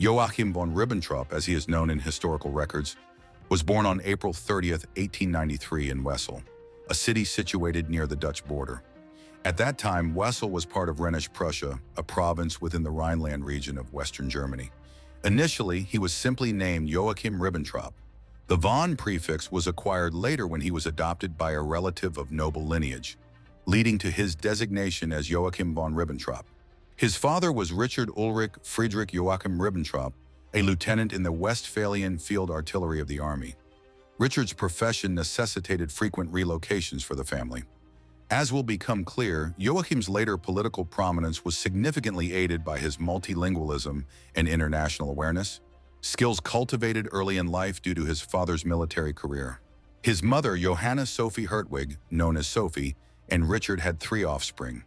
Joachim von Ribbentrop, as he is known in historical records, was born on April 30th, 1893 in Wesel, a city situated near the Dutch border. At that time, Wesel was part of Rhenish Prussia, a province within the Rhineland region of Western Germany. Initially, he was simply named Joachim Ribbentrop. The von prefix was acquired later when he was adopted by a relative of noble lineage, leading to his designation as Joachim von Ribbentrop. His father was Richard Ulrich Friedrich Joachim Ribbentrop, a lieutenant in the Westphalian Field Artillery of the Army. Richard's profession necessitated frequent relocations for the family. As will become clear, Joachim's later political prominence was significantly aided by his multilingualism and international awareness, skills cultivated early in life due to his father's military career. His mother, Johanna Sophie Hertwig, known as Sophie, and Richard had 3 offspring.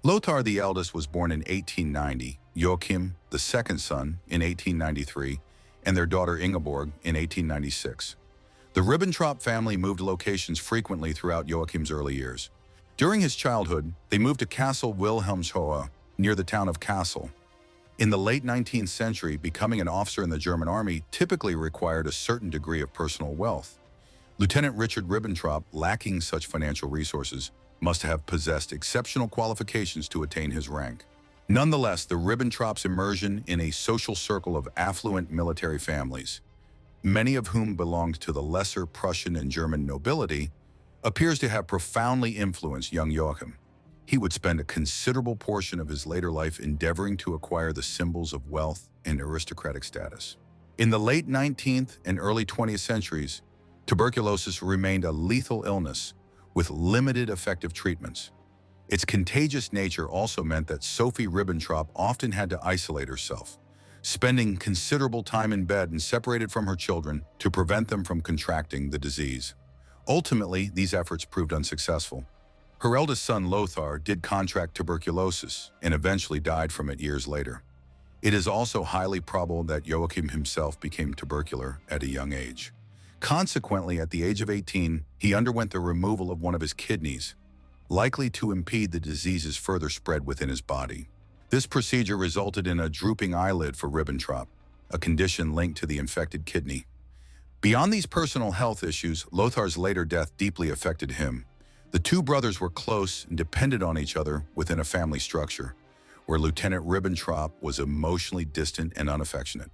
Lothar, the eldest, was born in 1890, Joachim, the second son, in 1893, and their daughter Ingeborg in 1896. The Ribbentrop family moved locations frequently throughout Joachim's early years. During his childhood, they moved to Kassel Wilhelmshöhe, near the town of Kassel. In the late 19th century, becoming an officer in the German army typically required a certain degree of personal wealth. Lieutenant Richard Ribbentrop, lacking such financial resources, must have possessed exceptional qualifications to attain his rank. Nonetheless, the Ribbentrop's immersion in a social circle of affluent military families, many of whom belonged to the lesser Prussian and German nobility, appears to have profoundly influenced young Joachim. He would spend a considerable portion of his later life endeavoring to acquire the symbols of wealth and aristocratic status. In the late 19th and early 20th centuries, tuberculosis remained a lethal illness with limited effective treatments. Its contagious nature also meant that Sophie Ribbentrop often had to isolate herself, spending considerable time in bed and separated from her children to prevent them from contracting the disease. Ultimately, these efforts proved unsuccessful. Her eldest son, Lothar, did contract tuberculosis and eventually died from it years later. It is also highly probable that Joachim himself became tubercular at a young age. Consequently, at the age of 18, he underwent the removal of one of his kidneys, likely to impede the disease's further spread within his body. This procedure resulted in a drooping eyelid for Ribbentrop, a condition linked to the infected kidney. Beyond these personal health issues, Lothar's later death deeply affected him. The 2 brothers were close and depended on each other within a family structure, where Lieutenant Ribbentrop was emotionally distant and unaffectionate.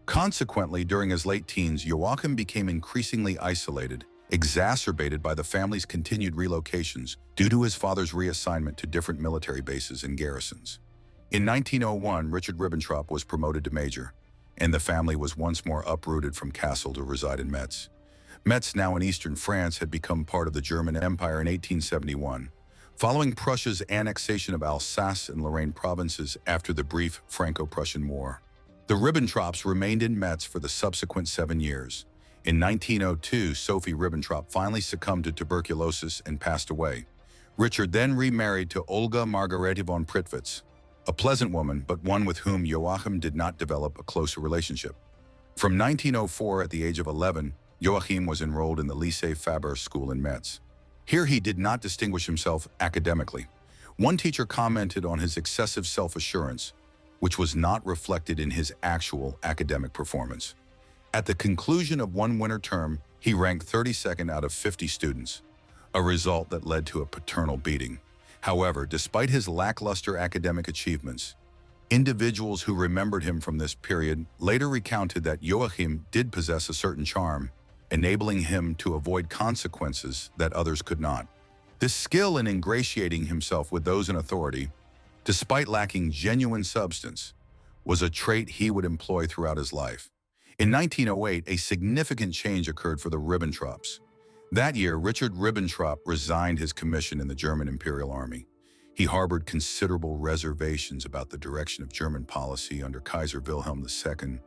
Consequently, during his late teens, Joachim became increasingly isolated, exacerbated by the family's continued relocations due to his father's reassignment to different military bases and garrisons. In 1901, Richard Ribbentrop was promoted to major, and the family was once more uprooted from Kassel to reside in Metz. Metz, now in eastern France, had become part of the German Empire in 1871, following Prussia's annexation of Alsace and Lorraine provinces after the brief Franco-Prussian War. The Ribbentrops remained in Metz for the subsequent 7 years. In 1902, Sophie Ribbentrop finally succumbed to tuberculosis and passed away. Richard then remarried to Olga Margarete von Prittwitz, a pleasant woman, but one with whom Joachim did not develop a closer relationship. From 1904, at the age of 11, Joachim was enrolled in the Lycée Faber school in Metz. Here he did not distinguish himself academically. One teacher commented on his excessive self-assurance, which was not reflected in his actual academic performance. At the conclusion of one winter term, he ranked 32nd out of 50 students, a result that led to a paternal beating. However, despite his lackluster academic achievements, individuals who remembered him from this period later recounted that Joachim did possess a certain charm, enabling him to avoid consequences that others could not. This skill in ingratiating himself with those in authority, despite lacking genuine substance, was a trait he would employ throughout his life. In 1908, a significant change occurred for the Ribbentrops. That year, Richard Ribbentrop resigned his commission in the German Imperial Army. He harbored considerable reservations about the direction of German policy under Kaiser Wilhelm II,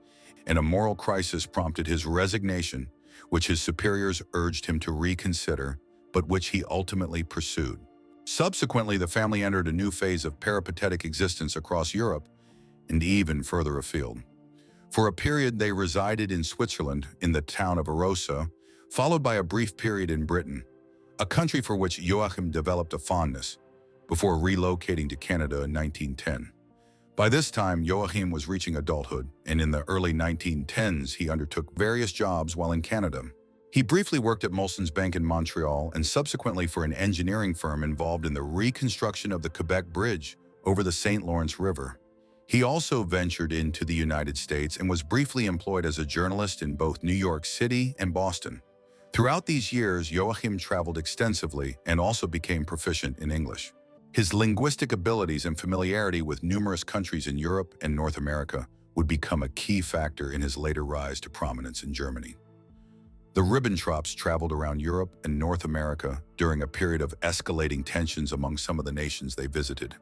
and a moral crisis prompted his resignation, which his superiors urged him to reconsider, but which he ultimately pursued. Subsequently, the family entered a new phase of peripatetic existence across Europe and even further afield. For a period, they resided in Switzerland, in the town of Arosa, followed by a brief period in Britain, a country for which Joachim developed a fondness, before relocating to Canada in 1910. By this time, Joachim was reaching adulthood, and in the early 1910s, he undertook various jobs while in Canada. He briefly worked at Molson's Bank in Montreal and subsequently for an engineering firm involved in the reconstruction of the Quebec Bridge over the St. Lawrence River. He also ventured into the United States and was briefly employed as a journalist in both New York City and Boston. Throughout these years, Joachim traveled extensively and also became proficient in English. His linguistic abilities and familiarity with numerous countries in Europe and North America would become a key factor in his later rise to prominence in Germany. The Ribbentrops traveled around Europe and North America during a period of escalating tensions among some of the nations they visited.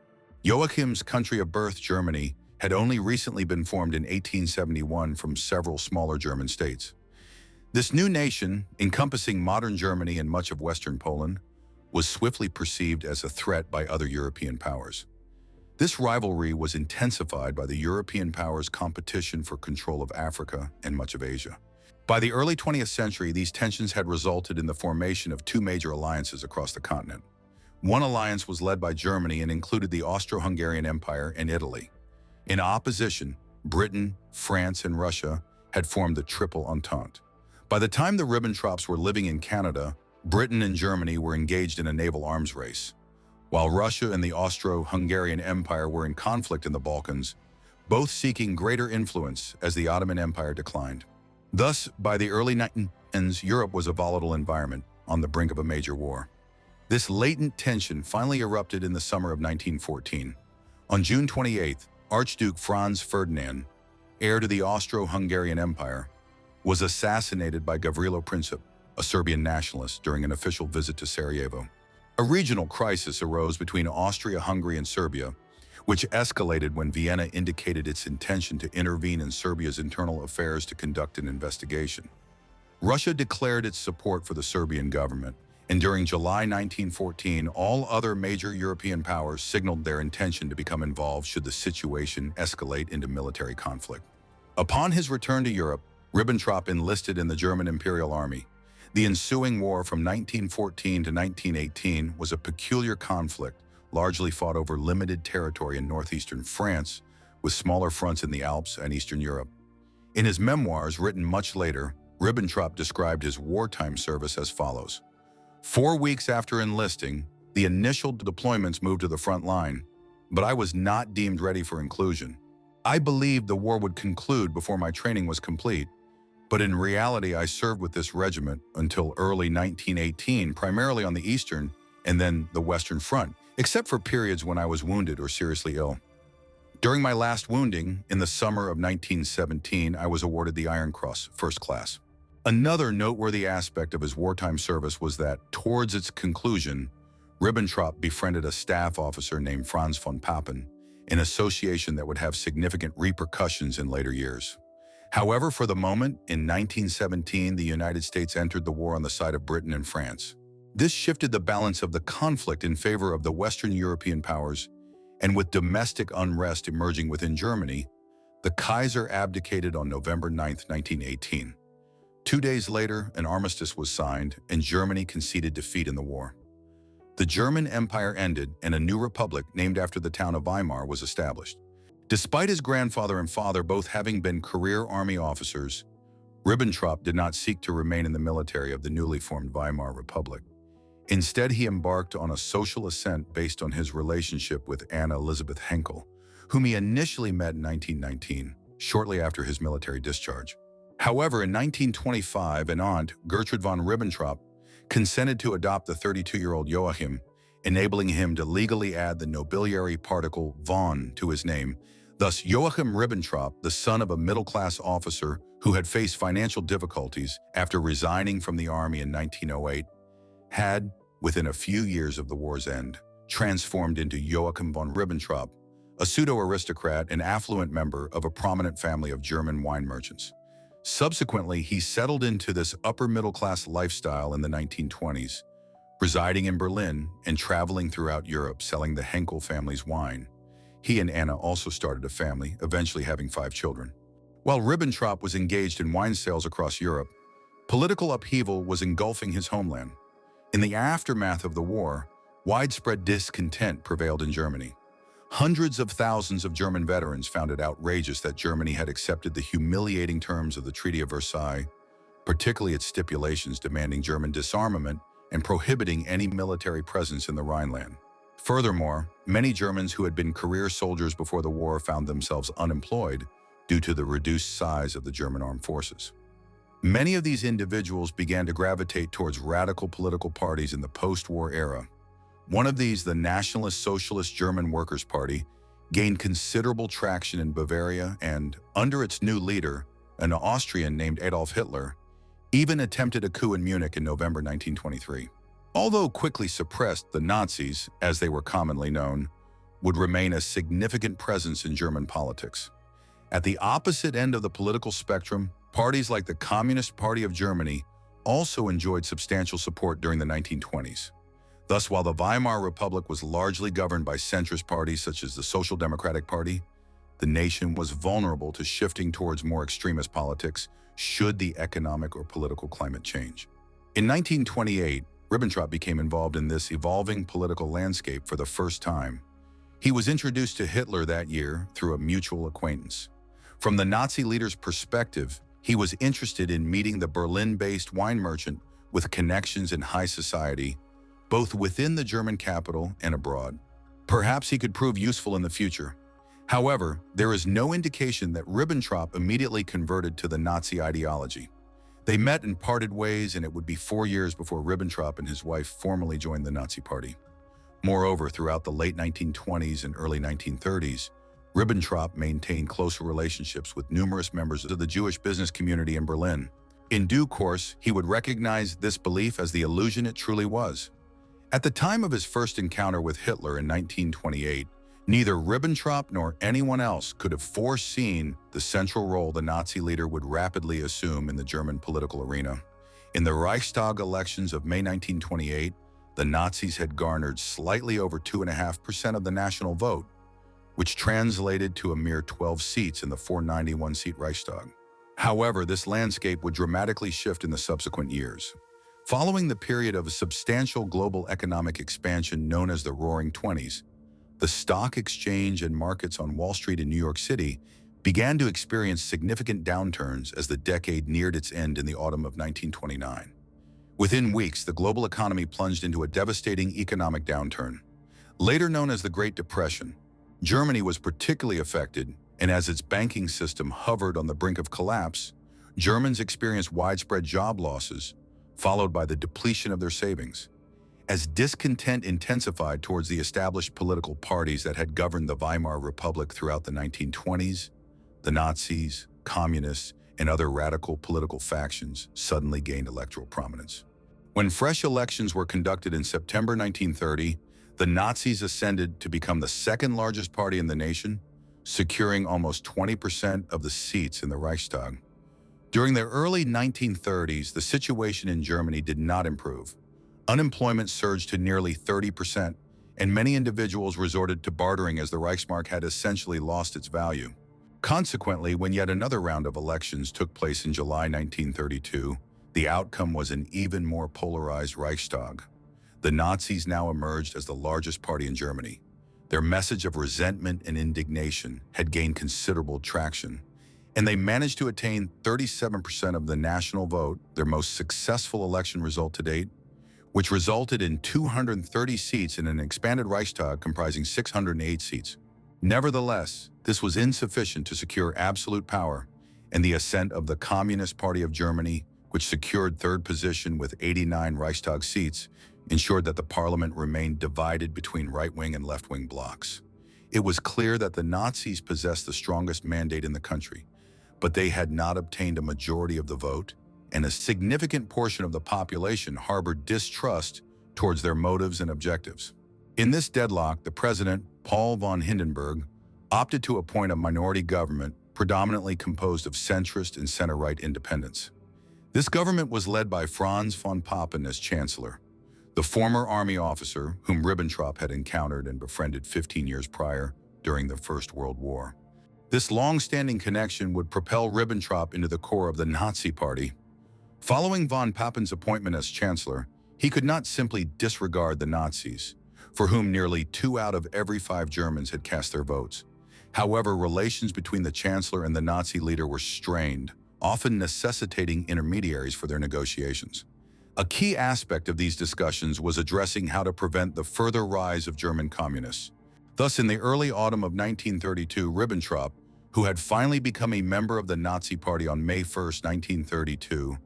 Joachim's country of birth, Germany, had only recently been formed in 1871 from several smaller German states. This new nation, encompassing modern Germany and much of Western Poland, was swiftly perceived as a threat by other European powers. This rivalry was intensified by the European powers' competition for control of Africa and much of Asia. By the early 20th century, these tensions had resulted in the formation of two major alliances across the continent. One alliance was led by Germany and included the Austro-Hungarian Empire and Italy. In opposition, Britain, France, and Russia had formed the Triple Entente. By the time the Ribbentrops were living in Canada, Britain and Germany were engaged in a naval arms race. While Russia and the Austro-Hungarian Empire were in conflict in the Balkans, both seeking greater influence as the Ottoman Empire declined. Thus, by the early 1910s, Europe was a volatile environment on the brink of a major war. This latent tension finally erupted in the summer of 1914. On June 28th, Archduke Franz Ferdinand, heir to the Austro-Hungarian Empire, was assassinated by Gavrilo Princip, a Serbian nationalist, during an official visit to Sarajevo. A regional crisis arose between Austria-Hungary and Serbia, which escalated when Vienna indicated its intention to intervene in Serbia's internal affairs to conduct an investigation. Russia declared its support for the Serbian government, and during July 1914, all other major European powers signaled their intention to become involved should the situation escalate into military conflict. Upon his return to Europe, Ribbentrop enlisted in the German Imperial Army. The ensuing war from 1914 to 1918 was a peculiar conflict, largely fought over limited territory in northeastern France, with smaller fronts in the Alps and Eastern Europe. In his memoirs, written much later, Ribbentrop described his wartime service as follows. 4 weeks after enlisting, the initial deployments moved to the front line, but I was not deemed ready for inclusion. I believed the war would conclude before my training was complete, but in reality I served with this regiment until early 1918, primarily on the Eastern and then the Western Front, except for periods when I was wounded or seriously ill. During my last wounding, in the summer of 1917, I was awarded the Iron Cross, First Class. Another noteworthy aspect of his wartime service was that, towards its conclusion, Ribbentrop befriended a staff officer named Franz von Papen, an association that would have significant repercussions in later years. However, for the moment, in 1917, the United States entered the war on the side of Britain and France. This shifted the balance of the conflict in favor of the Western European powers, and with domestic unrest emerging within Germany, the Kaiser abdicated on November 9, 1918. 2 days later, an armistice was signed, and Germany conceded defeat in the war. The German Empire ended, and a new republic named after the town of Weimar was established. Despite his grandfather and father both having been career army officers, Ribbentrop did not seek to remain in the military of the newly formed Weimar Republic. Instead, he embarked on a social ascent based on his relationship with Anna Elisabeth Henkel, whom he initially met in 1919, shortly after his military discharge. However, in 1925, an aunt, Gertrude von Ribbentrop, consented to adopt the 32-year-old Joachim, enabling him to legally add the nobiliary particle von to his name. Thus, Joachim Ribbentrop, the son of a middle-class officer who had faced financial difficulties after resigning from the army in 1908, had, within a few years of the war's end, transformed into Joachim von Ribbentrop, a pseudo-aristocrat and affluent member of a prominent family of German wine merchants. Subsequently, he settled into this upper-middle-class lifestyle in the 1920s, residing in Berlin and traveling throughout Europe selling the Henkel family's wine. He and Anna also started a family, eventually having 5 children. While Ribbentrop was engaged in wine sales across Europe, political upheaval was engulfing his homeland. In the aftermath of the war, widespread discontent prevailed in Germany. Hundreds of thousands of German veterans found it outrageous that Germany had accepted the humiliating terms of the Treaty of Versailles, particularly its stipulations demanding German disarmament and prohibiting any military presence in the Rhineland. Furthermore, many Germans who had been career soldiers before the war found themselves unemployed due to the reduced size of the German armed forces. Many of these individuals began to gravitate towards radical political parties in the post-war era. One of these, the Nationalist Socialist German Workers' Party, gained considerable traction in Bavaria and, under its new leader, an Austrian named Adolf Hitler, even attempted a coup in Munich in November 1923. Although quickly suppressed, the Nazis, as they were commonly known, would remain a significant presence in German politics. At the opposite end of the political spectrum, parties like the Communist Party of Germany also enjoyed substantial support during the 1920s. Thus, while the Weimar Republic was largely governed by centrist parties such as the Social Democratic Party, the nation was vulnerable to shifting towards more extremist politics should the economic or political climate change. In 1928, Ribbentrop became involved in this evolving political landscape for the first time. He was introduced to Hitler that year through a mutual acquaintance. From the Nazi leader's perspective, he was interested in meeting the Berlin-based wine merchant with connections in high society, both within the German capital and abroad. Perhaps he could prove useful in the future. However, there is no indication that Ribbentrop immediately converted to the Nazi ideology. They met and parted ways, and it would be 4 years before Ribbentrop and his wife formally joined the Nazi Party. Moreover, throughout the late 1920s and early 1930s, Ribbentrop maintained closer relationships with numerous members of the Jewish business community in Berlin. In due course, he would recognize this belief as the illusion it truly was. At the time of his first encounter with Hitler in 1928, neither Ribbentrop nor anyone else could have foreseen the central role the Nazi leader would rapidly assume in the German political arena. In the Reichstag elections of May 1928, the Nazis had garnered slightly over 2.5% of the national vote, which translated to a mere 12 seats in the 491-seat Reichstag. However, this landscape would dramatically shift in the subsequent years. Following the period of substantial global economic expansion known as the Roaring Twenties, the stock exchange and markets on Wall Street in New York City began to experience significant downturns as the decade neared its end in the autumn of 1929. Within weeks, the global economy plunged into a devastating economic downturn. Later known as the Great Depression, Germany was particularly affected, and as its banking system hovered on the brink of collapse, Germans experienced widespread job losses, followed by the depletion of their savings. As discontent intensified towards the established political parties that had governed the Weimar Republic throughout the 1920s, the Nazis, communists, and other radical political factions suddenly gained electoral prominence. When fresh elections were conducted in September 1930, the Nazis ascended to become the second largest party in the nation, securing almost 20% of the seats in the Reichstag. During the early 1930s, the situation in Germany did not improve. Unemployment surged to nearly 30%, and many individuals resorted to bartering as the Reichsmark had essentially lost its value. Consequently, when yet another round of elections took place in July 1932, the outcome was an even more polarized Reichstag. The Nazis now emerged as the largest party in Germany. Their message of resentment and indignation had gained considerable traction, and they managed to attain 37% of the national vote, their most successful election result to date, which resulted in 230 seats in an expanded Reichstag comprising 608 seats. Nevertheless, this was insufficient to secure absolute power, and the ascent of the Communist Party of Germany, which secured third position with 89 Reichstag seats, ensured that the parliament remained divided between right-wing and left-wing blocs. It was clear that the Nazis possessed the strongest mandate in the country, but they had not obtained a majority of the vote, and a significant portion of the population harbored distrust towards their motives and objectives. In this deadlock, the president, Paul von Hindenburg, opted to appoint a minority government predominantly composed of centrist and center-right independents. This government was led by Franz von Papen as chancellor, the former army officer whom Ribbentrop had encountered and befriended 15 years prior during the First World War. This long-standing connection would propel Ribbentrop into the core of the Nazi Party. Following von Papen's appointment as chancellor, he could not simply disregard the Nazis, for whom nearly 2 out of every 5 Germans had cast their votes. However, relations between the Chancellor and the Nazi leader were strained, often necessitating intermediaries for their negotiations. A key aspect of these discussions was addressing how to prevent the further rise of German communists. Thus, in the early autumn of 1932, Ribbentrop, who had finally become a member of the Nazi Party on May 1, 1932,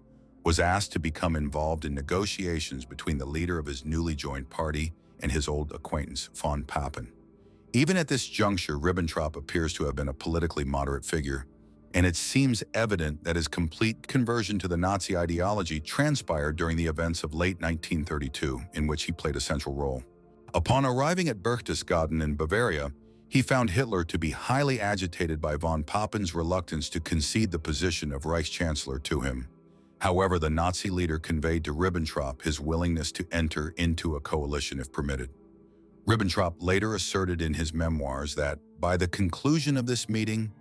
was asked to become involved in negotiations between the leader of his newly joined party and his old acquaintance, von Papen. Even at this juncture, Ribbentrop appears to have been a politically moderate figure, and it seems evident that his complete conversion to the Nazi ideology transpired during the events of late 1932, in which he played a central role. Upon arriving at Berchtesgaden in Bavaria, he found Hitler to be highly agitated by von Papen's reluctance to concede the position of Reichschancellor to him. However, the Nazi leader conveyed to Ribbentrop his willingness to enter into a coalition if permitted. Ribbentrop later asserted in his memoirs that, by the conclusion of this meeting,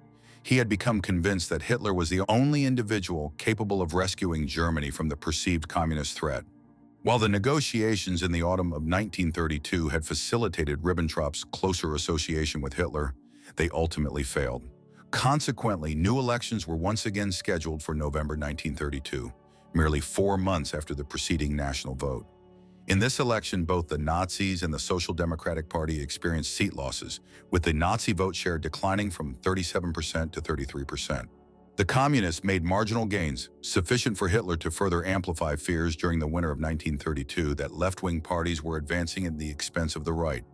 he had become convinced that Hitler was the only individual capable of rescuing Germany from the perceived communist threat. While the negotiations in the autumn of 1932 had facilitated Ribbentrop's closer association with Hitler, they ultimately failed. Consequently, new elections were once again scheduled for November 1932, merely 4 months after the preceding national vote. In this election, both the Nazis and the Social Democratic Party experienced seat losses, with the Nazi vote share declining from 37% to 33%. The Communists made marginal gains, sufficient for Hitler to further amplify fears during the winter of 1932 that left-wing parties were advancing at the expense of the right.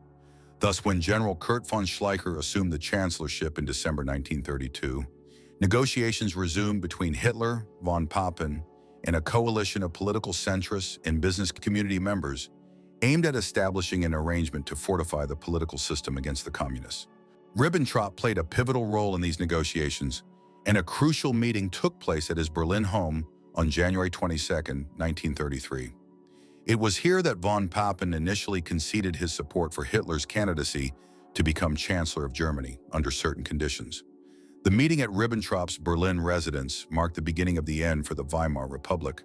Thus, when General Kurt von Schleicher assumed the chancellorship in December 1932, negotiations resumed between Hitler, von Papen, and a coalition of political centrists and business community members aimed at establishing an arrangement to fortify the political system against the communists. Ribbentrop played a pivotal role in these negotiations, and a crucial meeting took place at his Berlin home on January 22, 1933. It was here that von Papen initially conceded his support for Hitler's candidacy to become Chancellor of Germany under certain conditions. The meeting at Ribbentrop's Berlin residence marked the beginning of the end for the Weimar Republic,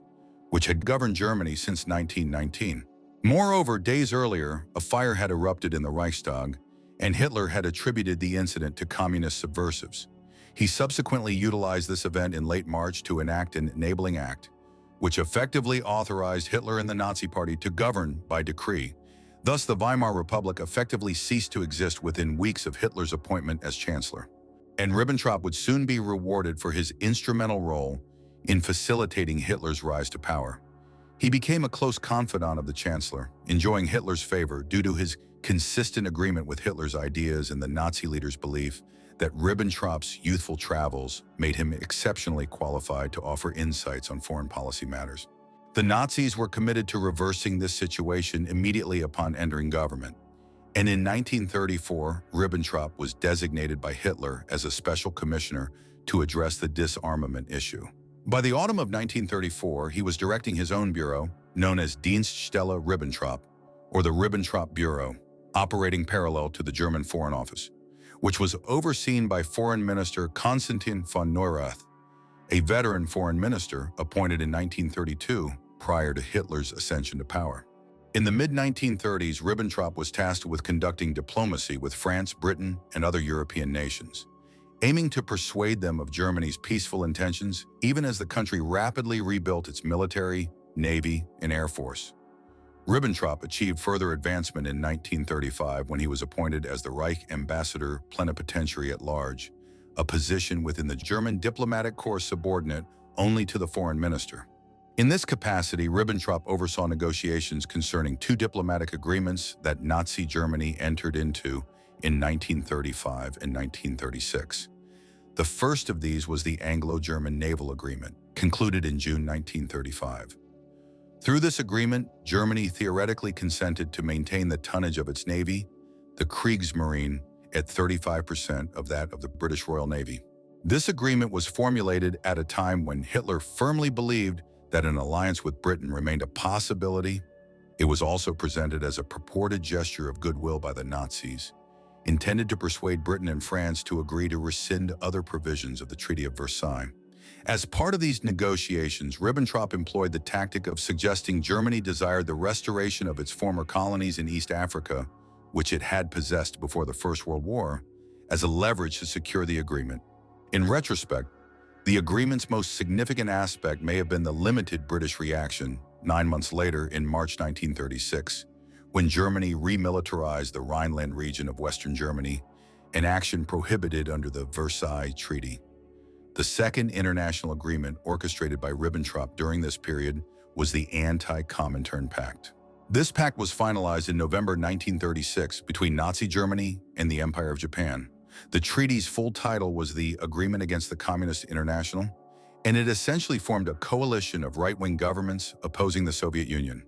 which had governed Germany since 1919. Moreover, days earlier, a fire had erupted in the Reichstag, and Hitler had attributed the incident to communist subversives. He subsequently utilized this event in late March to enact an enabling act, which effectively authorized Hitler and the Nazi Party to govern by decree. Thus, the Weimar Republic effectively ceased to exist within weeks of Hitler's appointment as Chancellor. And Ribbentrop would soon be rewarded for his instrumental role in facilitating Hitler's rise to power. He became a close confidant of the Chancellor, enjoying Hitler's favor due to his consistent agreement with Hitler's ideas and the Nazi leader's belief that Ribbentrop's youthful travels made him exceptionally qualified to offer insights on foreign policy matters. The Nazis were committed to reversing this situation immediately upon entering government, and in 1934, Ribbentrop was designated by Hitler as a special commissioner to address the disarmament issue. By the autumn of 1934, he was directing his own bureau, known as Dienststelle Ribbentrop, or the Ribbentrop Bureau, operating parallel to the German Foreign Office, which was overseen by Foreign Minister Konstantin von Neurath, a veteran foreign minister appointed in 1932 prior to Hitler's ascension to power. In the mid-1930s, Ribbentrop was tasked with conducting diplomacy with France, Britain, and other European nations, aiming to persuade them of Germany's peaceful intentions, even as the country rapidly rebuilt its military, navy, and air force. Ribbentrop achieved further advancement in 1935 when he was appointed as the Reich Ambassador Plenipotentiary at Large, a position within the German diplomatic corps subordinate only to the foreign minister. In this capacity, Ribbentrop oversaw negotiations concerning 2 diplomatic agreements that Nazi Germany entered into in 1935 and 1936. The first of these was the Anglo-German Naval Agreement, concluded in June 1935. Through this agreement, Germany theoretically consented to maintain the tonnage of its navy, the Kriegsmarine, at 35% of that of the British Royal Navy. This agreement was formulated at a time when Hitler firmly believed that an alliance with Britain remained a possibility. It was also presented as a purported gesture of goodwill by the Nazis, intended to persuade Britain and France to agree to rescind other provisions of the Treaty of Versailles. As part of these negotiations, Ribbentrop employed the tactic of suggesting Germany desired the restoration of its former colonies in East Africa which it had possessed before the First World War, as a leverage to secure the agreement. In retrospect, the agreement's most significant aspect may have been the limited British reaction 9 months later in March 1936, when Germany remilitarized the Rhineland region of Western Germany, an action prohibited under the Versailles Treaty. The second international agreement orchestrated by Ribbentrop during this period was the Anti-Comintern Pact. This pact was finalized in November 1936 between Nazi Germany and the Empire of Japan. The treaty's full title was the Agreement Against the Communist International, and it essentially formed a coalition of right-wing governments opposing the Soviet Union.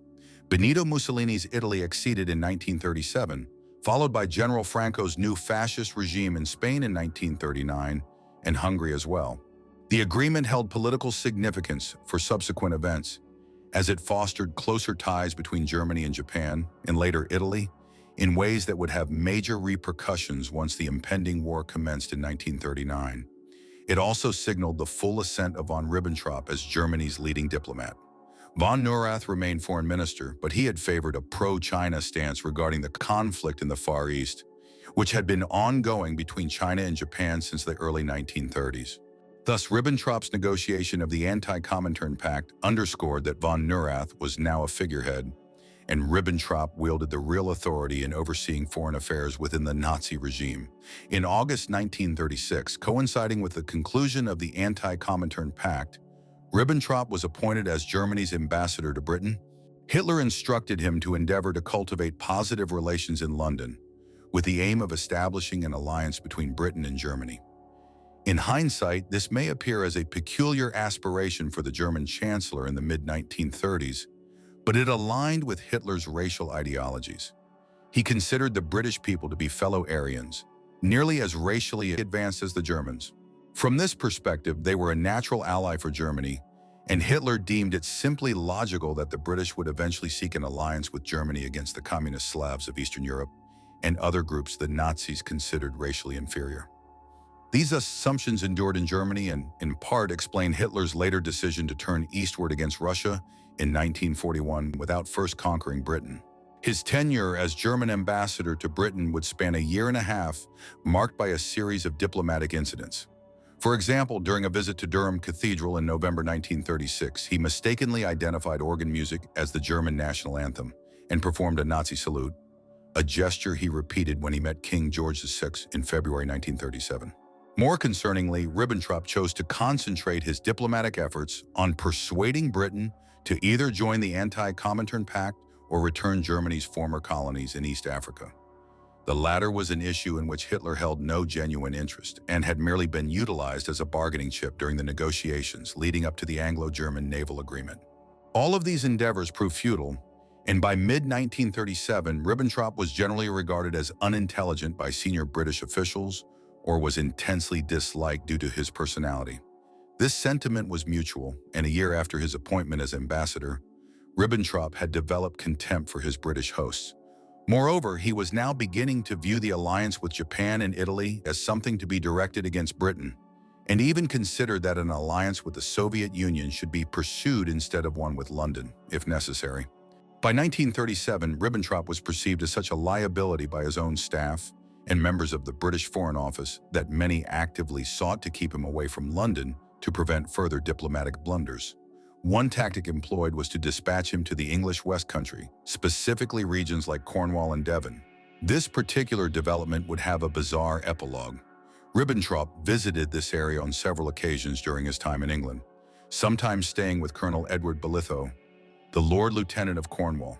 Benito Mussolini's Italy acceded in 1937, followed by General Franco's new fascist regime in Spain in 1939, and Hungary as well. The agreement held political significance for subsequent events, as it fostered closer ties between Germany and Japan, and later Italy, in ways that would have major repercussions once the impending war commenced in 1939. It also signaled the full ascent of von Ribbentrop as Germany's leading diplomat. Von Neurath remained foreign minister, but he had favored a pro-China stance regarding the conflict in the Far East, which had been ongoing between China and Japan since the early 1930s. Thus, Ribbentrop's negotiation of the Anti-Comintern Pact underscored that von Neurath was now a figurehead, and Ribbentrop wielded the real authority in overseeing foreign affairs within the Nazi regime. In August 1936, coinciding with the conclusion of the Anti-Comintern Pact, Ribbentrop was appointed as Germany's ambassador to Britain. Hitler instructed him to endeavor to cultivate positive relations in London, with the aim of establishing an alliance between Britain and Germany. In hindsight, this may appear as a peculiar aspiration for the German chancellor in the mid-1930s, but it aligned with Hitler's racial ideologies. He considered the British people to be fellow Aryans, nearly as racially advanced as the Germans. From this perspective, they were a natural ally for Germany, and Hitler deemed it simply logical that the British would eventually seek an alliance with Germany against the communist Slavs of Eastern Europe and other groups the Nazis considered racially inferior. These assumptions endured in Germany and, in part, explain Hitler's later decision to turn eastward against Russia in 1941 without first conquering Britain. His tenure as German ambassador to Britain would span a year and a half, marked by a series of diplomatic incidents. For example, during a visit to Durham Cathedral in November 1936, he mistakenly identified organ music as the German national anthem and performed a Nazi salute, a gesture he repeated when he met King George VI in February 1937. More concerningly, Ribbentrop chose to concentrate his diplomatic efforts on persuading Britain to either join the Anti-Comintern Pact or return Germany's former colonies in East Africa. The latter was an issue in which Hitler held no genuine interest and had merely been utilized as a bargaining chip during the negotiations leading up to the Anglo-German naval agreement. All of these endeavors proved futile, and by mid-1937, Ribbentrop was generally regarded as unintelligent by senior British officials or was intensely disliked due to his personality. This sentiment was mutual, and a year after his appointment as ambassador, Ribbentrop had developed contempt for his British hosts. Moreover, he was now beginning to view the alliance with Japan and Italy as something to be directed against Britain, and even considered that an alliance with the Soviet Union should be pursued instead of one with London, if necessary. By 1937, Ribbentrop was perceived as such a liability by his own staff and members of the British Foreign Office that many actively sought to keep him away from London to prevent further diplomatic blunders. One tactic employed was to dispatch him to the English West Country, specifically regions like Cornwall and Devon. This particular development would have a bizarre epilogue. Ribbentrop visited this area on several occasions during his time in England, sometimes staying with Colonel Edward Bolitho, the Lord Lieutenant of Cornwall.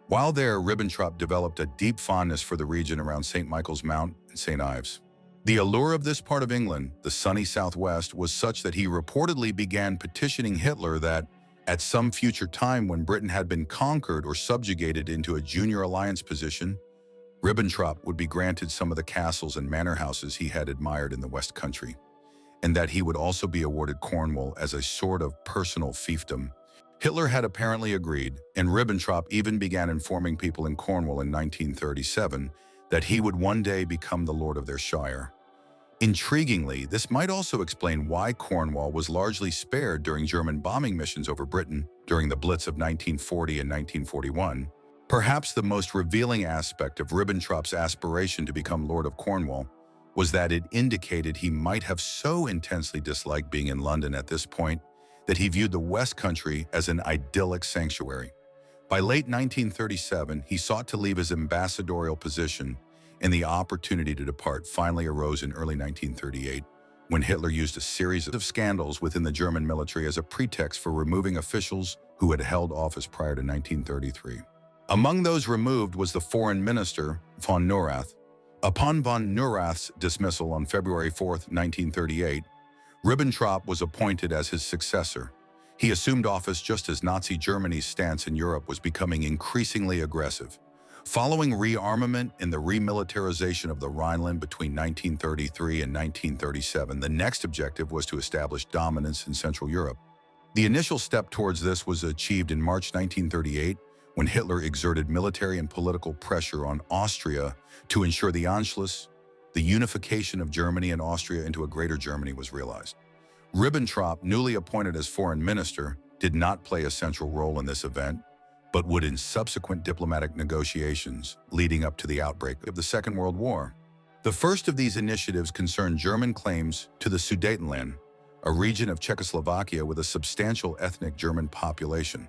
While there, Ribbentrop developed a deep fondness for the region around St. Michael's Mount and St. Ives. The allure of this part of England, the sunny southwest, was such that he reportedly began petitioning Hitler that, at some future time when Britain had been conquered or subjugated into a junior alliance position, Ribbentrop would be granted some of the castles and manor houses he had admired in the West Country, and that he would also be awarded Cornwall as a sort of personal fiefdom. Hitler had apparently agreed, and Ribbentrop even began informing people in Cornwall in 1937 that he would one day become the lord of their shire. Intriguingly, this might also explain why Cornwall was largely spared during German bombing missions over Britain during the Blitz of 1940 and 1941. Perhaps the most revealing aspect of Ribbentrop's aspiration to become Lord of Cornwall was that it indicated he might have so intensely disliked being in London at this point that he viewed the West Country as an idyllic sanctuary. By late 1937, he sought to leave his ambassadorial position, and the opportunity to depart finally arose in early 1938, when Hitler used a series of scandals within the German military as a pretext for removing officials who had held office prior to 1933. Among those removed was the foreign minister, von Neurath. Upon von Neurath's dismissal on February 4, 1938, Ribbentrop was appointed as his successor. He assumed office just as Nazi Germany's stance in Europe was becoming increasingly aggressive. Following rearmament and the remilitarization of the Rhineland between 1933 and 1937, the next objective was to establish dominance in Central Europe. The initial step towards this was achieved in March 1938, when Hitler exerted military and political pressure on Austria to ensure the Anschluss, the unification of Germany and Austria into a greater Germany, was realized. Ribbentrop, newly appointed as foreign minister, did not play a central role in this event, but would in subsequent diplomatic negotiations leading up to the outbreak of the Second World War. The first of these initiatives concerned German claims to the Sudetenland, a region of Czechoslovakia with a substantial ethnic German population.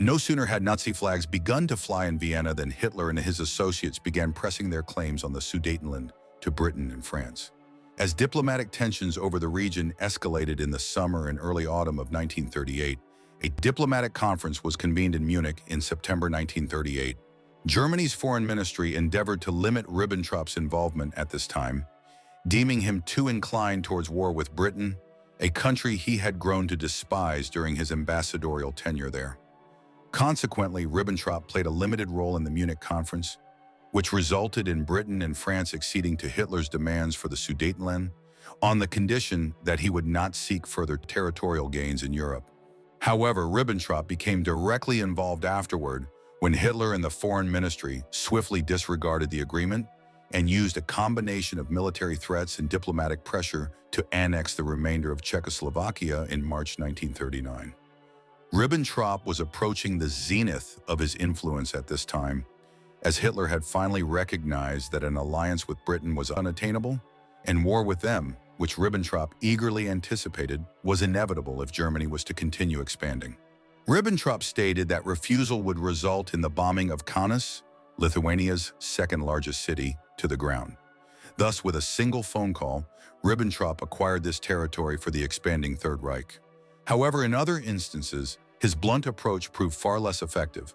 No sooner had Nazi flags begun to fly in Vienna than Hitler and his associates began pressing their claims on the Sudetenland to Britain and France. As diplomatic tensions over the region escalated in the summer and early autumn of 1938, a diplomatic conference was convened in Munich in September 1938. Germany's foreign ministry endeavored to limit Ribbentrop's involvement at this time, deeming him too inclined towards war with Britain, a country he had grown to despise during his ambassadorial tenure there. Consequently, Ribbentrop played a limited role in the Munich conference, which resulted in Britain and France acceding to Hitler's demands for the Sudetenland on the condition that he would not seek further territorial gains in Europe. However, Ribbentrop became directly involved afterward when Hitler and the foreign ministry swiftly disregarded the agreement and used a combination of military threats and diplomatic pressure to annex the remainder of Czechoslovakia in March 1939. Ribbentrop was approaching the zenith of his influence at this time, as Hitler had finally recognized that an alliance with Britain was unattainable, and war with them, which Ribbentrop eagerly anticipated, was inevitable if Germany was to continue expanding. Ribbentrop stated that refusal would result in the bombing of Kaunas, Lithuania's second-largest city, to the ground. Thus, with a single phone call, Ribbentrop acquired this territory for the expanding Third Reich. However, in other instances, his blunt approach proved far less effective,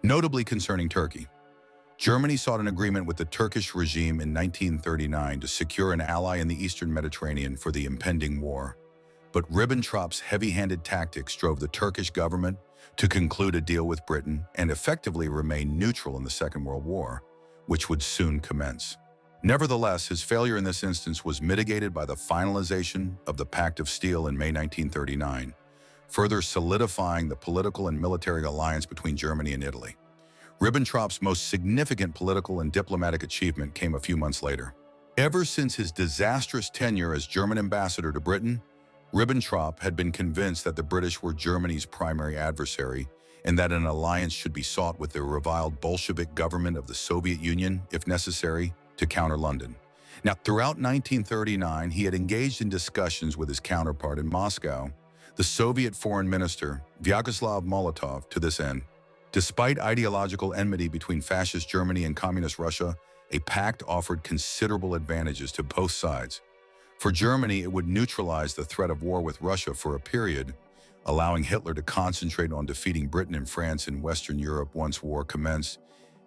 notably concerning Turkey. Germany sought an agreement with the Turkish regime in 1939 to secure an ally in the Eastern Mediterranean for the impending war. But Ribbentrop's heavy-handed tactics drove the Turkish government to conclude a deal with Britain and effectively remain neutral in the Second World War, which would soon commence. Nevertheless, his failure in this instance was mitigated by the finalization of the Pact of Steel in May 1939, further solidifying the political and military alliance between Germany and Italy. Ribbentrop's most significant political and diplomatic achievement came a few months later. Ever since his disastrous tenure as German ambassador to Britain, Ribbentrop had been convinced that the British were Germany's primary adversary and that an alliance should be sought with the reviled Bolshevik government of the Soviet Union, if necessary, to counter London. Now, throughout 1939, he had engaged in discussions with his counterpart in Moscow, the Soviet foreign minister, Vyacheslav Molotov, to this end. Despite ideological enmity between fascist Germany and communist Russia, a pact offered considerable advantages to both sides. For Germany, it would neutralize the threat of war with Russia for a period, allowing Hitler to concentrate on defeating Britain and France in Western Europe once war commenced,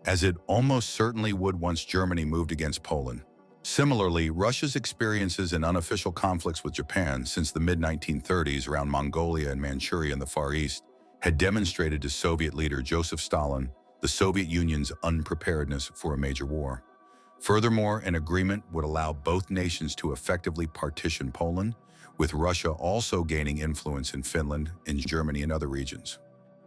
as it almost certainly would once Germany moved against Poland. Similarly, Russia's experiences in unofficial conflicts with Japan since the mid-1930s around Mongolia and Manchuria in the Far East had demonstrated to Soviet leader Joseph Stalin the Soviet Union's unpreparedness for a major war. Furthermore, an agreement would allow both nations to effectively partition Poland, with Russia also gaining influence in Finland and Germany and other regions.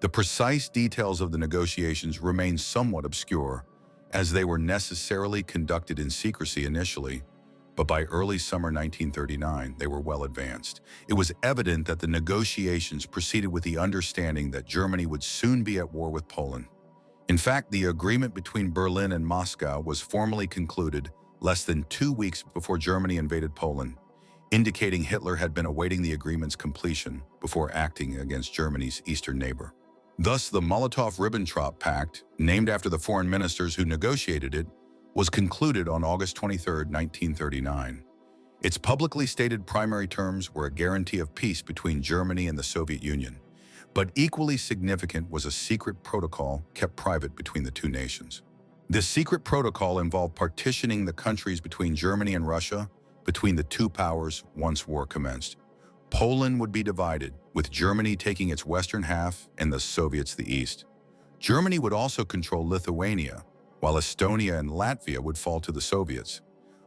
The precise details of the negotiations remain somewhat obscure, as they were necessarily conducted in secrecy initially, but by early summer 1939, they were well advanced. It was evident that the negotiations proceeded with the understanding that Germany would soon be at war with Poland. In fact, the agreement between Berlin and Moscow was formally concluded less than 2 weeks before Germany invaded Poland, indicating Hitler had been awaiting the agreement's completion before acting against Germany's eastern neighbor. Thus, the Molotov-Ribbentrop Pact, named after the foreign ministers who negotiated it, was concluded on August 23, 1939. Its publicly stated primary terms were a guarantee of peace between Germany and the Soviet Union, but equally significant was a secret protocol kept private between the two nations. This secret protocol involved partitioning the countries between Germany and Russia between the two powers once war commenced. Poland would be divided, with Germany taking its western half and the Soviets the east. Germany would also control Lithuania, while Estonia and Latvia would fall to the Soviets.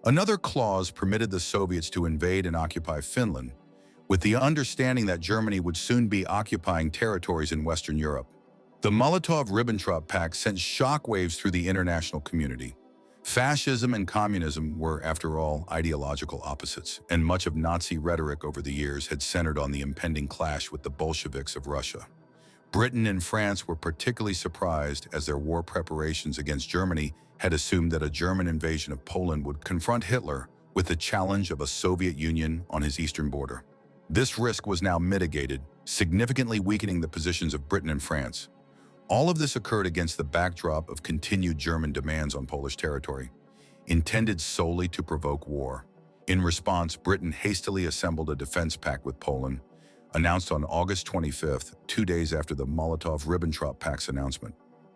Another clause permitted the Soviets to invade and occupy Finland, with the understanding that Germany would soon be occupying territories in Western Europe. The Molotov-Ribbentrop Pact sent shockwaves through the international community. Fascism and communism were, after all, ideological opposites, and much of Nazi rhetoric over the years had centered on the impending clash with the Bolsheviks of Russia. Britain and France were particularly surprised as their war preparations against Germany had assumed that a German invasion of Poland would confront Hitler with the challenge of a Soviet Union on his eastern border. This risk was now mitigated, significantly weakening the positions of Britain and France. All of this occurred against the backdrop of continued German demands on Polish territory, intended solely to provoke war. In response, Britain hastily assembled a defense pact with Poland, announced on August 25th, 2 days after the Molotov-Ribbentrop Pact's announcement.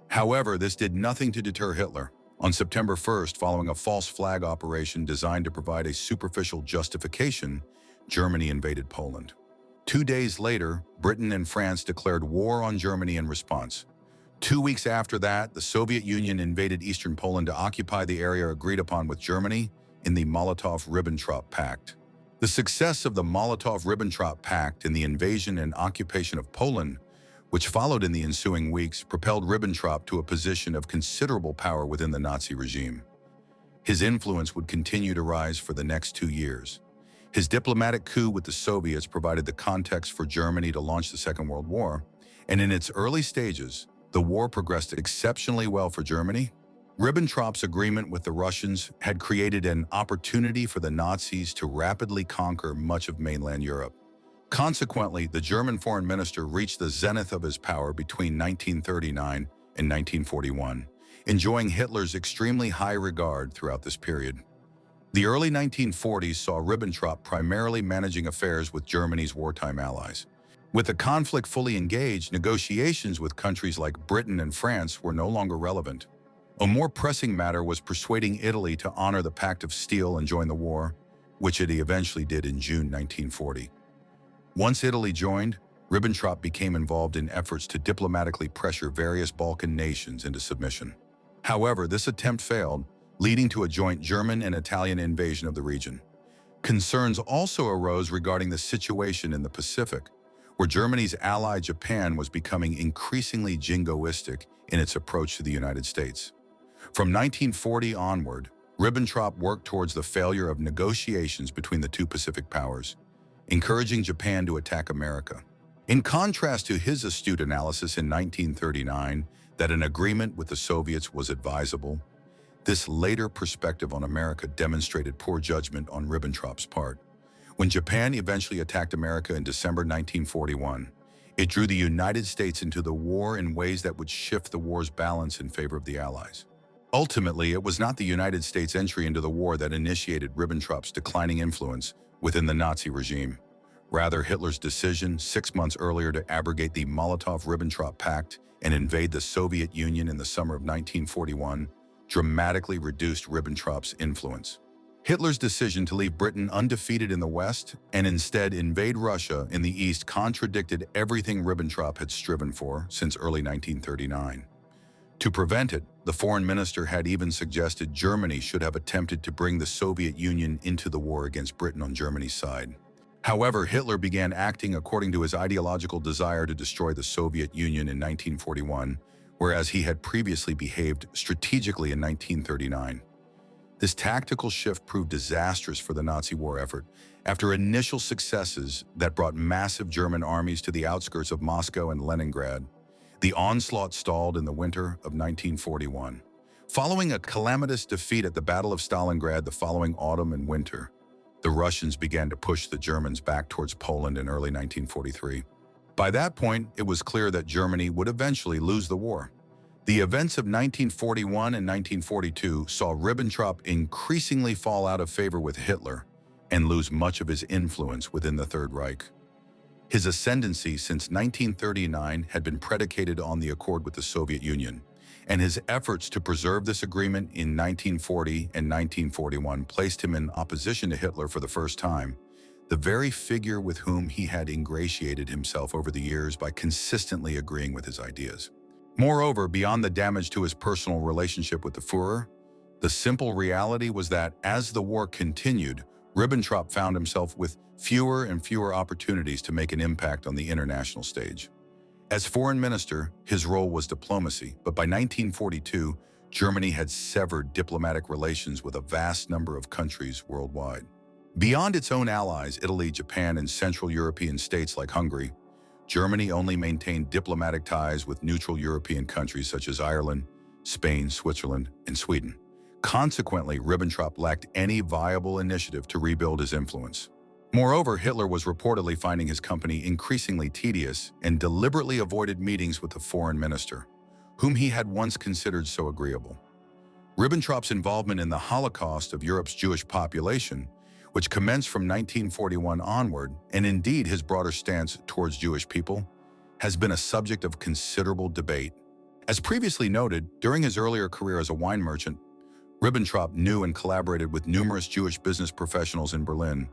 However, this did nothing to deter Hitler. On September 1st, following a false flag operation designed to provide a superficial justification, Germany invaded Poland. 2 days later, Britain and France declared war on Germany in response. 2 weeks after that, the Soviet Union invaded eastern Poland to occupy the area agreed upon with Germany in the Molotov-Ribbentrop Pact. The success of the Molotov-Ribbentrop Pact in the invasion and occupation of Poland, which followed in the ensuing weeks, propelled Ribbentrop to a position of considerable power within the Nazi regime. His influence would continue to rise for the next 2 years. His diplomatic coup with the Soviets provided the context for Germany to launch the Second World War, and in its early stages, the war progressed exceptionally well for Germany. Ribbentrop's agreement with the Russians had created an opportunity for the Nazis to rapidly conquer much of mainland Europe. Consequently, the German foreign minister reached the zenith of his power between 1939 and 1941, enjoying Hitler's extremely high regard throughout this period. The early 1940s saw Ribbentrop primarily managing affairs with Germany's wartime allies. With the conflict fully engaged, negotiations with countries like Britain and France were no longer relevant. A more pressing matter was persuading Italy to honor the Pact of Steel and join the war, which it eventually did in June 1940. Once Italy joined, Ribbentrop became involved in efforts to diplomatically pressure various Balkan nations into submission. However, this attempt failed, leading to a joint German and Italian invasion of the region. Concerns also arose regarding the situation in the Pacific, where Germany's ally Japan was becoming increasingly jingoistic in its approach to the United States. From 1940 onward, Ribbentrop worked towards the failure of negotiations between the two Pacific powers, encouraging Japan to attack America. In contrast to his astute analysis in 1939 that an agreement with the Soviets was advisable, this later perspective on America demonstrated poor judgment on Ribbentrop's part. When Japan eventually attacked America in December 1941, it drew the United States into the war in ways that would shift the war's balance in favor of the Allies. Ultimately, it was not the United States' entry into the war that initiated Ribbentrop's declining influence within the Nazi regime. Rather, Hitler's decision 6 months earlier to abrogate the Molotov-Ribbentrop Pact and invade the Soviet Union in the summer of 1941 dramatically reduced Ribbentrop's influence. Hitler's decision to leave Britain undefeated in the West and instead invade Russia in the East contradicted everything Ribbentrop had striven for since early 1939. To prevent it, the foreign minister had even suggested Germany should have attempted to bring the Soviet Union into the war against Britain on Germany's side. However, Hitler began acting according to his ideological desire to destroy the Soviet Union in 1941, whereas he had previously behaved strategically in 1939. This tactical shift proved disastrous for the Nazi war effort. After initial successes that brought massive German armies to the outskirts of Moscow and Leningrad, The onslaught stalled in the winter of 1941. Following a calamitous defeat at the Battle of Stalingrad the following autumn and winter, the Russians began to push the Germans back towards Poland in early 1943. By that point, it was clear that Germany would eventually lose the war. The events of 1941 and 1942 saw Ribbentrop increasingly fall out of favor with Hitler and lose much of his influence within the Third Reich. His ascendancy since 1939 had been predicated on the accord with the Soviet Union, and his efforts to preserve this agreement in 1940 and 1941 placed him in opposition to Hitler for the first time, the very figure with whom he had ingratiated himself over the years by consistently agreeing with his ideas. Moreover, beyond the damage to his personal relationship with the Führer, the simple reality was that as the war continued, Ribbentrop found himself with fewer and fewer opportunities to make an impact on the international stage. As foreign minister, his role was diplomacy, but by 1942, Germany had severed diplomatic relations with a vast number of countries worldwide. Beyond its own allies, Italy, Japan, and Central European states like Hungary, Germany only maintained diplomatic ties with neutral European countries such as Ireland, Spain, Switzerland, and Sweden. Consequently, Ribbentrop lacked any viable initiative to rebuild his influence. Moreover, Hitler was reportedly finding his company increasingly tedious and deliberately avoided meetings with the foreign minister, whom he had once considered so agreeable. Ribbentrop's involvement in the Holocaust of Europe's Jewish population, which commenced from 1941 onward, and indeed his broader stance towards Jewish people, has been a subject of considerable debate. As previously noted, during his earlier career as a wine merchant, Ribbentrop knew and collaborated with numerous Jewish business professionals in Berlin.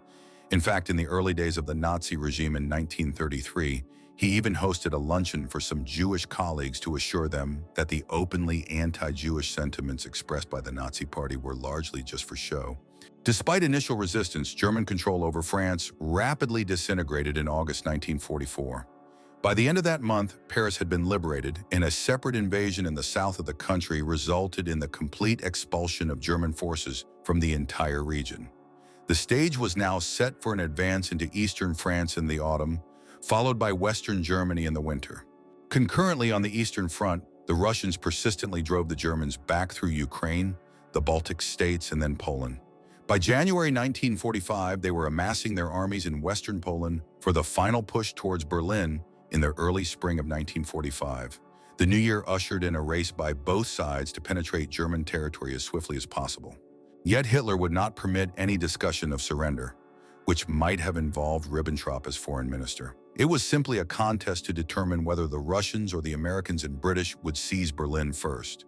In fact, in the early days of the Nazi regime in 1933, he even hosted a luncheon for some Jewish colleagues to assure them that the openly anti-Jewish sentiments expressed by the Nazi Party were largely just for show. Despite initial resistance, German control over France rapidly disintegrated in August 1944. By the end of that month, Paris had been liberated, and a separate invasion in the south of the country resulted in the complete expulsion of German forces from the entire region. The stage was now set for an advance into eastern France in the autumn, followed by western Germany in the winter. Concurrently on the Eastern Front, the Russians persistently drove the Germans back through Ukraine, the Baltic states, and then Poland. By January 1945, they were amassing their armies in western Poland for the final push towards Berlin in the early spring of 1945. The new year ushered in a race by both sides to penetrate German territory as swiftly as possible. Yet Hitler would not permit any discussion of surrender, which might have involved Ribbentrop as foreign minister. It was simply a contest to determine whether the Russians or the Americans and British would seize Berlin first.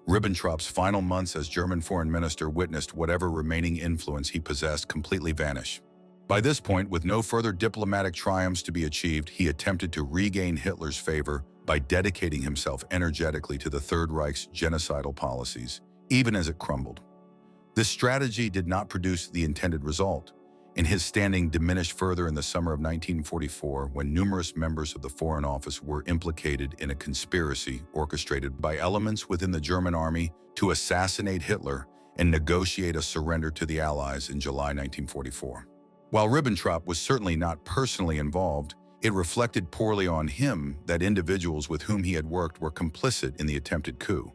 Ribbentrop's final months as German foreign minister witnessed whatever remaining influence he possessed completely vanish. By this point, with no further diplomatic triumphs to be achieved, he attempted to regain Hitler's favor by dedicating himself energetically to the Third Reich's genocidal policies, even as it crumbled. This strategy did not produce the intended result, and his standing diminished further in the summer of 1944 when numerous members of the Foreign Office were implicated in a conspiracy orchestrated by elements within the German army to assassinate Hitler and negotiate a surrender to the Allies in July 1944. While Ribbentrop was certainly not personally involved, it reflected poorly on him that individuals with whom he had worked were complicit in the attempted coup.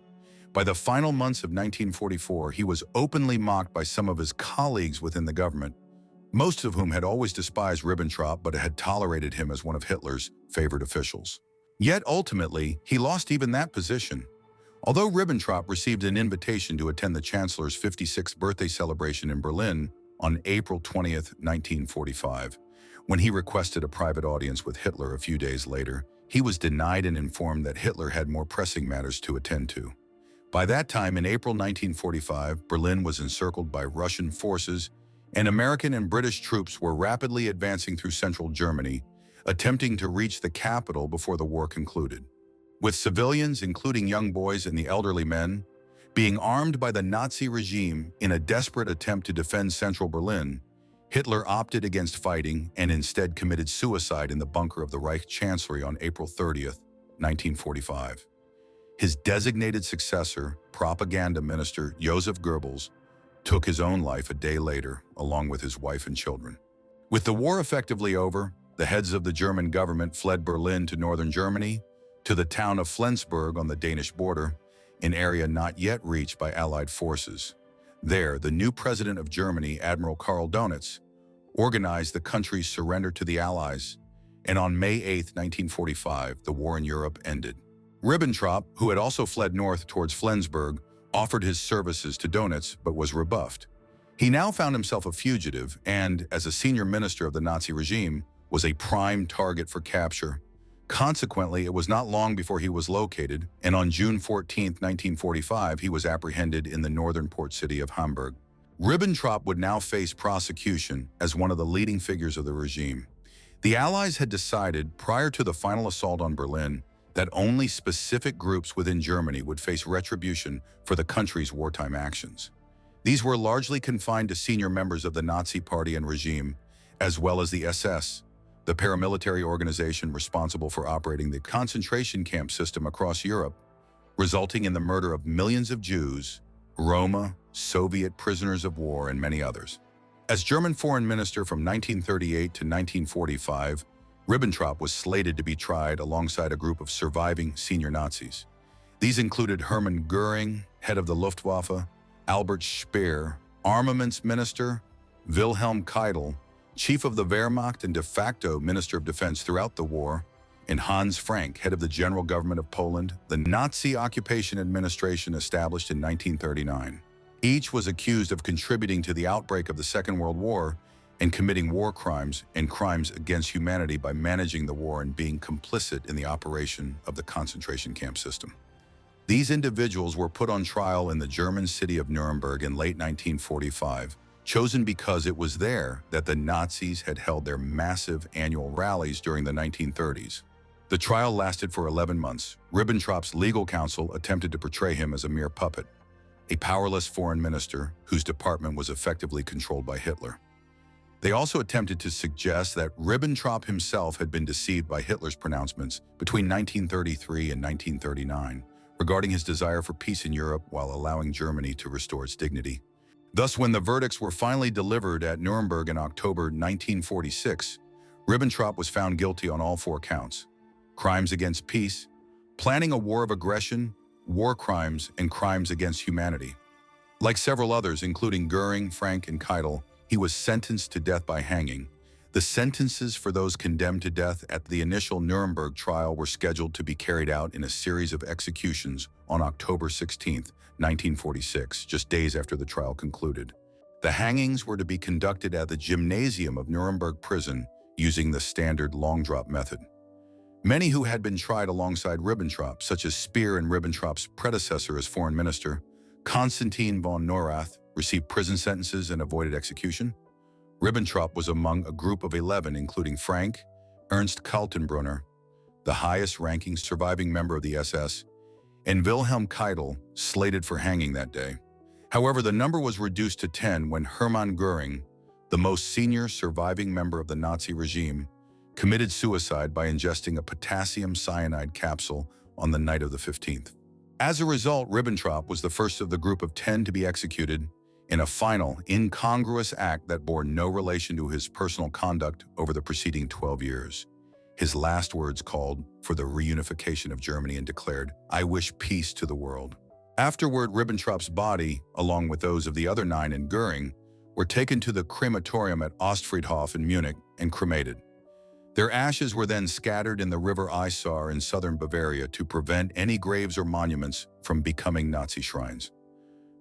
By the final months of 1944, he was openly mocked by some of his colleagues within the government, most of whom had always despised Ribbentrop but had tolerated him as one of Hitler's favored officials. Yet ultimately, he lost even that position. Although Ribbentrop received an invitation to attend the Chancellor's 56th birthday celebration in Berlin on April 20, 1945, when he requested a private audience with Hitler a few days later, he was denied and informed that Hitler had more pressing matters to attend to. By that time, in April 1945, Berlin was encircled by Russian forces, and American and British troops were rapidly advancing through central Germany, attempting to reach the capital before the war concluded. With civilians, including young boys and the elderly men, being armed by the Nazi regime in a desperate attempt to defend central Berlin, Hitler opted against fighting and instead committed suicide in the bunker of the Reich Chancellery on April 30, 1945. His designated successor, propaganda minister Joseph Goebbels, took his own life a day later, along with his wife and children. With the war effectively over, the heads of the German government fled Berlin to northern Germany, to the town of Flensburg on the Danish border, an area not yet reached by Allied forces. There, the new president of Germany, Admiral Karl Dönitz, organized the country's surrender to the Allies, and on May 8, 1945, the war in Europe ended. Ribbentrop, who had also fled north towards Flensburg, offered his services to Dönitz but was rebuffed. He now found himself a fugitive and, as a senior minister of the Nazi regime, was a prime target for capture. Consequently, it was not long before he was located, and on June 14, 1945, he was apprehended in the northern port city of Hamburg. Ribbentrop would now face prosecution as one of the leading figures of the regime. The Allies had decided, prior to the final assault on Berlin, that only specific groups within Germany would face retribution for the country's wartime actions. These were largely confined to senior members of the Nazi Party and regime, as well as the SS, the paramilitary organization responsible for operating the concentration camp system across Europe, resulting in the murder of millions of Jews, Roma, Soviet prisoners of war, and many others. As German foreign minister from 1938 to 1945, Ribbentrop was slated to be tried alongside a group of surviving senior Nazis. These included Hermann Göring, head of the Luftwaffe, Albert Speer, armaments minister, Wilhelm Keitel, chief of the Wehrmacht and de facto Minister of Defense throughout the war, and Hans Frank, head of the General Government of Poland, the Nazi occupation administration established in 1939. Each was accused of contributing to the outbreak of the Second World War and committing war crimes and crimes against humanity by managing the war and being complicit in the operation of the concentration camp system. These individuals were put on trial in the German city of Nuremberg in late 1945, chosen because it was there that the Nazis had held their massive annual rallies during the 1930s. The trial lasted for 11 months. Ribbentrop's legal counsel attempted to portray him as a mere puppet, a powerless foreign minister whose department was effectively controlled by Hitler. They also attempted to suggest that Ribbentrop himself had been deceived by Hitler's pronouncements between 1933 and 1939 regarding his desire for peace in Europe while allowing Germany to restore its dignity. Thus, when the verdicts were finally delivered at Nuremberg in October 1946, Ribbentrop was found guilty on all 4 counts: crimes against peace, planning a war of aggression, war crimes, and crimes against humanity. Like several others, including Göring, Frank, and Keitel, he was sentenced to death by hanging. The sentences for those condemned to death at the initial Nuremberg trial were scheduled to be carried out in a series of executions on October 16, 1946, just days after the trial concluded. The hangings were to be conducted at the gymnasium of Nuremberg prison using the standard long drop method. Many who had been tried alongside Ribbentrop, such as Speer and Ribbentrop's predecessor as foreign minister, Konstantin von Neurath, received prison sentences and avoided execution. Ribbentrop was among a group of 11, including Frank, Ernst Kaltenbrunner, the highest-ranking surviving member of the SS, and Wilhelm Keitel, slated for hanging that day. However, the number was reduced to 10 when Hermann Göring, the most senior surviving member of the Nazi regime, committed suicide by ingesting a potassium cyanide capsule on the night of the 15th. As a result, Ribbentrop was the first of the group of 10 to be executed in a final, incongruous act that bore no relation to his personal conduct over the preceding 12 years. His last words called for the reunification of Germany and declared, "I wish peace to the world." Afterward, Ribbentrop's body, along with those of the other 9 and Göring, were taken to the crematorium at Ostfriedhof in Munich and cremated. Their ashes were then scattered in the river Isar in southern Bavaria to prevent any graves or monuments from becoming Nazi shrines.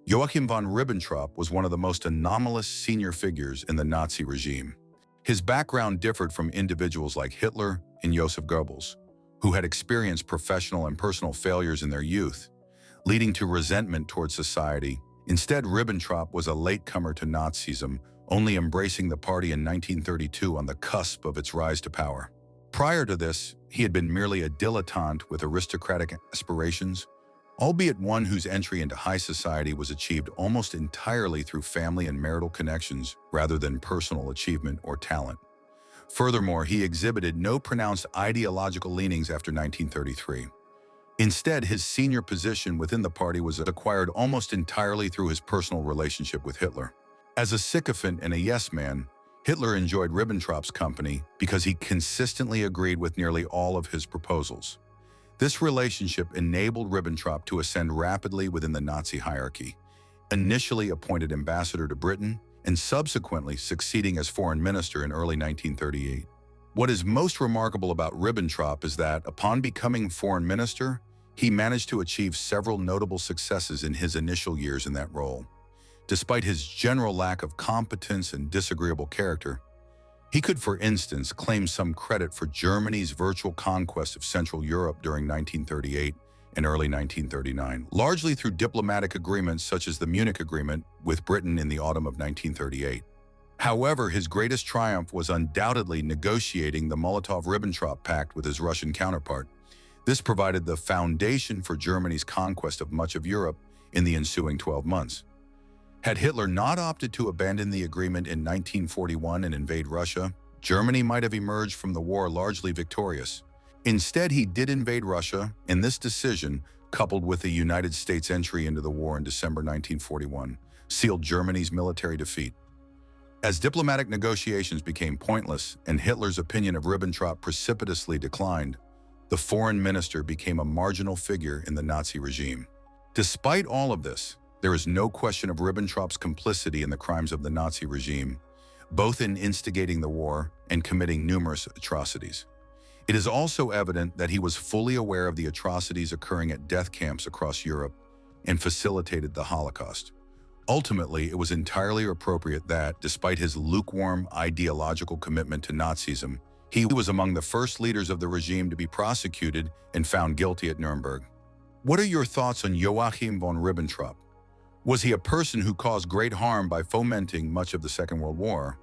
Joachim von Ribbentrop was one of the most anomalous senior figures in the Nazi regime. His background differed from individuals like Hitler and Joseph Goebbels, who had experienced professional and personal failures in their youth, leading to resentment towards society. Instead, Ribbentrop was a latecomer to Nazism, only embracing the party in 1932 on the cusp of its rise to power. Prior to this, he had been merely a dilettante with aristocratic aspirations, albeit one whose entry into high society was achieved almost entirely through family and marital connections rather than personal achievement or talent. Furthermore, he exhibited no pronounced ideological leanings after 1933. Instead, his senior position within the party was acquired almost entirely through his personal relationship with Hitler. As a sycophant and a yes-man, Hitler enjoyed Ribbentrop's company because he consistently agreed with nearly all of his proposals. This relationship enabled Ribbentrop to ascend rapidly within the Nazi hierarchy, initially appointed ambassador to Britain and subsequently succeeding as foreign minister in early 1938. What is most remarkable about Ribbentrop is that, upon becoming foreign minister, he managed to achieve several notable successes in his initial years in that role. Despite his general lack of competence and disagreeable character, he could, for instance, claim some credit for Germany's virtual conquest of Central Europe during 1938 and early 1939, largely through diplomatic agreements such as the Munich Agreement with Britain in the autumn of 1938. However, his greatest triumph was undoubtedly negotiating the Molotov-Ribbentrop Pact with his Russian counterpart. This provided the foundation for Germany's conquest of much of Europe in the ensuing 12 months. Had Hitler not opted to abandon the agreement in 1941 and invade Russia, Germany might have emerged from the war largely victorious. Instead, he did invade Russia, and this decision, coupled with the United States' entry into the war in December 1941, sealed Germany's military defeat. As diplomatic negotiations became pointless and Hitler's opinion of Ribbentrop precipitously declined, the foreign minister became a marginal figure in the Nazi regime. Despite all of this, there is no question of Ribbentrop's complicity in the crimes of the Nazi regime, both in instigating the war and committing numerous atrocities. It is also evident that he was fully aware of the atrocities occurring at death camps across Europe and facilitated the Holocaust. Ultimately, it was entirely appropriate that, despite his lukewarm ideological commitment to Nazism, he was among the first leaders of the regime to be prosecuted and found guilty at Nuremberg. What are your thoughts on Joachim von Ribbentrop? Was he a person who caused great harm by fomenting much of the Second World War?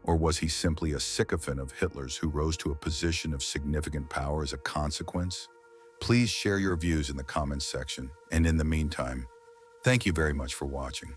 Or was he simply a sycophant of Hitler's who rose to a position of significant power as a consequence? Please share your views in the comments section. And in the meantime, thank you very much for watching.